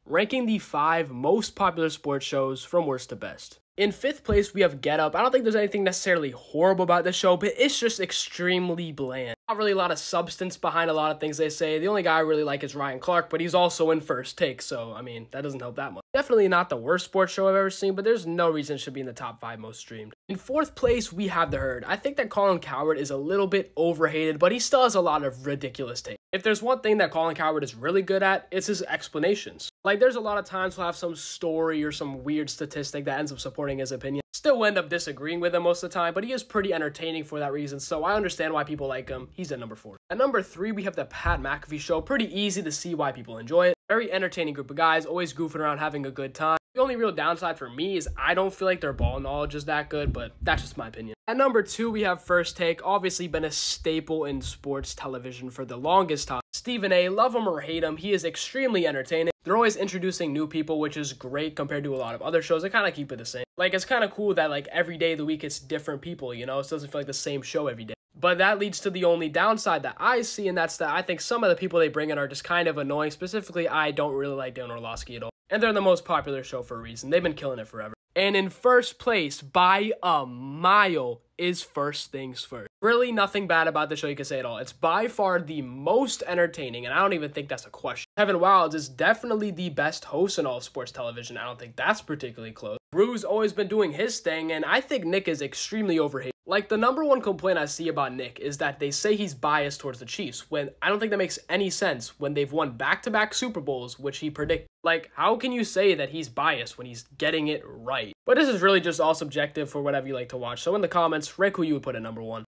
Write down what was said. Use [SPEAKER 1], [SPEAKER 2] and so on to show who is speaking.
[SPEAKER 1] ranking the 5 most popular sports shows from worst to best. In 5th place, we have Get Up. I don't think there's anything necessarily horrible about the show, but it's just extremely bland. Not really a lot of substance behind a lot of things they say. The only guy I really like is Ryan Clark, but he's also in First Take, so, I mean, that doesn't help that much. Definitely not the worst sports show I've ever seen, but there's no reason it should be in the top 5 most streamed. In 4th place, we have The Herd. I think that Colin Cowherd is a little bit overhated, but he still has a lot of ridiculous takes. If there's one thing that Colin Cowherd is really good at, it's his explanations. Like, there's a lot of times he'll have some story or some weird statistic that ends up supporting his opinion. Still end up disagreeing with him most of the time, but he is pretty entertaining for that reason, so I understand why people like him. He's at number 4. At number 3, we have the Pat McAfee Show. Pretty easy to see why people enjoy it. Very entertaining group of guys, always goofing around, having a good time. The only real downside for me is I don't feel like their ball knowledge is that good, but that's just my opinion. At number 2, we have First Take, obviously been a staple in sports television for the longest time. Stephen A, love him or hate him, he is extremely entertaining. They're always introducing new people, which is great compared to a lot of other shows. They kind of keep it the same. Like, it's kind of cool that, like, every day of the week it's different people, you know? It doesn't feel like the same show every day. But that leads to the only downside that I see, and that's that I think some of the people they bring in are just kind of annoying. Specifically, I don't really like Dan Orlovsky at all. And they're the most popular show for a reason. They've been killing it forever. And in first place, by a mile, is First Things First. Really nothing bad about the show you can say at all. It's by far the most entertaining, and I don't even think that's a question. Kevin Wildes is definitely the best host in all of sports television. I don't think that's particularly close. Bru's always been doing his thing, and I think Nick is extremely overhated. Like, the number one complaint I see about Nick is that they say he's biased towards the Chiefs, when I don't think that makes any sense when they've won back-to-back Super Bowls, which he predicted. Like, how can you say that he's biased when he's getting it right? But this is really just all subjective for whatever you like to watch. So in the comments, rank who you would put at number 1.